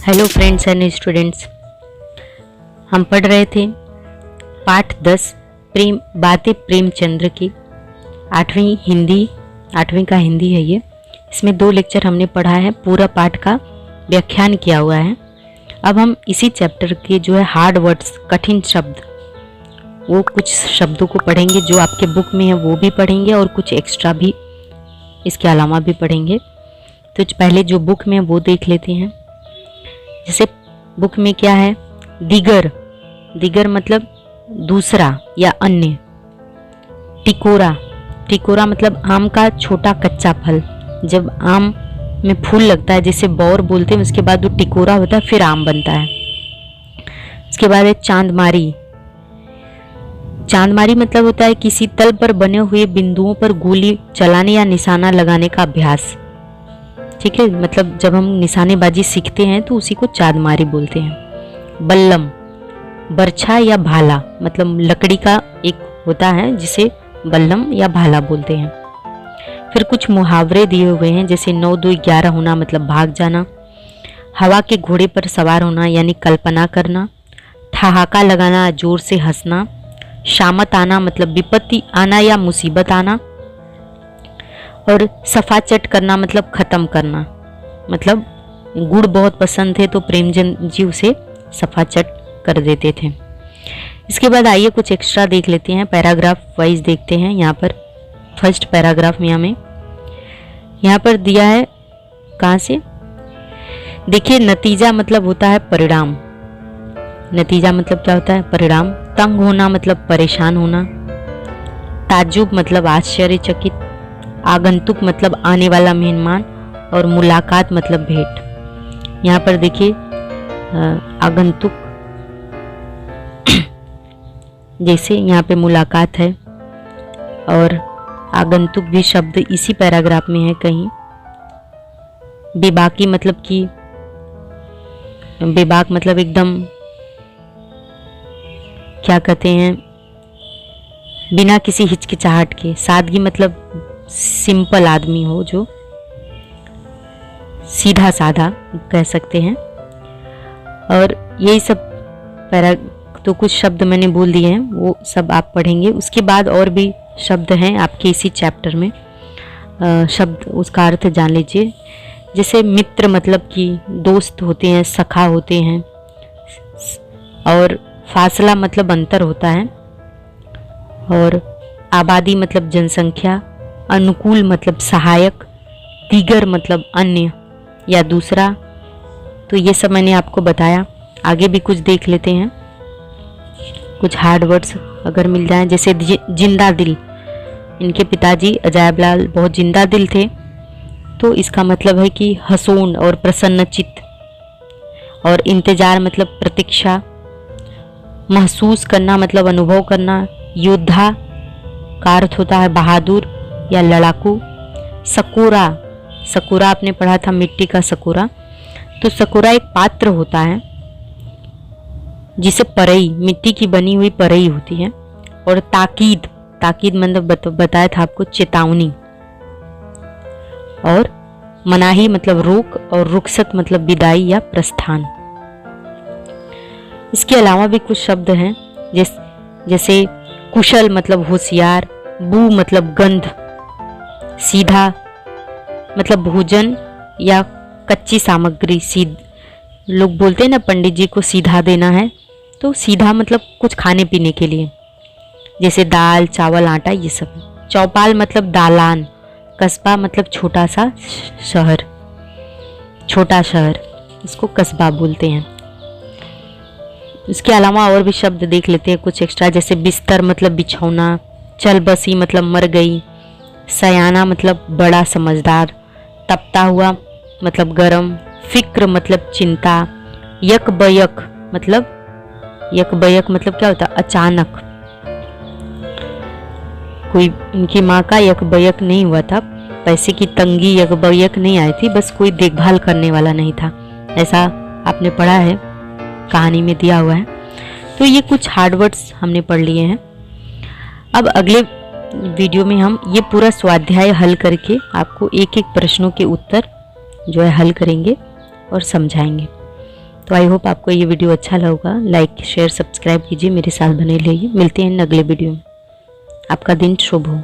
Hello friends and students, हम पढ़ रहे थे पाठ 10 प्रेम बातें प्रेमचंद्र की। आठवीं का हिंदी है ये। इसमें 2 लेक्चर हमने पढ़ा है, पूरा पाठ का व्याख्यान किया हुआ है। अब हम इसी चैप्टर के जो है हार्ड वर्ड्स, कठिन शब्द, वो कुछ शब्दों को पढ़ेंगे जो आपके बुक में है, वो भी पढ़ेंगे और कुछ एक्स्ट्रा भी इसके अलावा भी पढ़ेंगे। तो पहले जो बुक में है वो देख लेते हैं। जैसे बुक में क्या है, दिगर, दिगर मतलब दूसरा या अन्य। टिकोरा, टिकोरा मतलब आम का छोटा कच्चा फल। जब आम में फूल लगता है जिसे बौर बोलते हैं, उसके बाद वो टिकोरा होता है, फिर आम बनता है। उसके बाद है चांदमारी। चांदमारी मतलब होता है किसी तल पर बने हुए बिंदुओं पर गोली चलाने या निशाना लगाने का अभ्यास। ठीक है, मतलब जब हम निशानेबाजी सीखते हैं तो उसी को चांदमारी बोलते हैं। बल्लम, बरछा या भाला, मतलब लकड़ी का एक होता है जिसे बल्लम या भाला बोलते हैं। फिर कुछ मुहावरे दिए हुए हैं, जैसे 9 2 11 होना मतलब भाग जाना, हवा के घोड़े पर सवार होना यानी कल्पना करना, ठहाका लगाना जोर से हंसना, शामत आना मतलब विपत्ति आना या मुसीबत आना, और सफाचट करना मतलब खत्म करना। मतलब गुड़ बहुत पसंद थे तो प्रेमचंद जी उसे सफाचट कर देते थे। इसके बाद आइए कुछ एक्स्ट्रा देख लेते हैं, पैराग्राफ वाइज देखते हैं। यहाँ पर फर्स्ट पैराग्राफ में हमें यहाँ पर दिया है, कहाँ से देखिए, नतीजा मतलब होता है परिणाम। नतीजा मतलब क्या होता है, परिणाम। तंग होना मतलब परेशान होना। ताज्जुब मतलब आश्चर्यचकित। आगंतुक मतलब आने वाला मेहमान, और मुलाकात मतलब भेंट। यहाँ पर देखिए आगंतुक, जैसे यहाँ पे मुलाकात है, और आगंतुक भी शब्द इसी पैराग्राफ में है कहीं। बेबाकी मतलब कि, बेबाक मतलब एकदम क्या कहते हैं, बिना किसी हिचकिचाहट के। सादगी मतलब सिंपल आदमी हो, जो सीधा साधा कह सकते हैं। और यही सब तो कुछ शब्द मैंने बोल दिए हैं, वो सब आप पढ़ेंगे। उसके बाद और भी शब्द हैं आपके इसी चैप्टर में। शब्द उसका अर्थ जान लीजिए। जैसे मित्र मतलब कि दोस्त होते हैं, सखा होते हैं। और फासला मतलब अंतर होता है। और आबादी मतलब जनसंख्या। अनुकूल मतलब सहायक। दीगर मतलब अन्य या दूसरा। तो ये सब मैंने आपको बताया। आगे भी कुछ देख लेते हैं, कुछ हार्ड वर्ड्स अगर मिल जाए। जैसे जिंदा दिल, इनके पिताजी अजायब लाल बहुत जिंदा दिल थे, तो इसका मतलब है कि हंसोन और प्रसन्नचित्त। और इंतजार मतलब प्रतीक्षा। महसूस करना मतलब अनुभव करना। योद्धा का अर्थ होता है बहादुर या लड़ाकू। सकोरा, सकोरा आपने पढ़ा था, मिट्टी का सकोरा। तो सकोरा एक पात्र होता है जिसे परई, मिट्टी की बनी हुई परई होती है। और ताकीद, ताकीद मतलब बताया था आपको, चेतावनी। और मनाही मतलब रोक, और रुखसत मतलब विदाई या प्रस्थान। इसके अलावा भी कुछ शब्द हैं, जैसे कुशल मतलब होशियार। बू मतलब गंध। सीधा मतलब भोजन या कच्ची सामग्री। लोग बोलते हैं ना, पंडित जी को सीधा देना है, तो सीधा मतलब कुछ खाने पीने के लिए, जैसे दाल चावल आटा ये सब। चौपाल मतलब दालान। कस्बा मतलब छोटा सा शहर, छोटा शहर, इसको कस्बा बोलते हैं। इसके अलावा और भी शब्द देख लेते हैं कुछ एक्स्ट्रा, जैसे बिस्तर मतलब बिछौना। चल बसी मतलब मर गई। सयाना मतलब बड़ा समझदार। तपता हुआ मतलब गरम। फिक्र मतलब चिंता। यक बयक मतलब क्या होता है, अचानक। कोई इनकी माँ का यक बयक नहीं हुआ था, पैसे की तंगी यक बयक नहीं आई थी, बस कोई देखभाल करने वाला नहीं था, ऐसा आपने पढ़ा है, कहानी में दिया हुआ है। तो ये कुछ हार्ड वर्ड्स हमने पढ़ लिए हैं। अब अगले वीडियो में हम ये पूरा स्वाध्याय हल करके आपको एक एक प्रश्नों के उत्तर जो है हल करेंगे और समझाएंगे। तो आई होप आपको ये वीडियो अच्छा लगा। लाइक शेयर सब्सक्राइब कीजिए, मेरे साथ बने रहिए। मिलते हैं अगले वीडियो में। आपका दिन शुभ हो।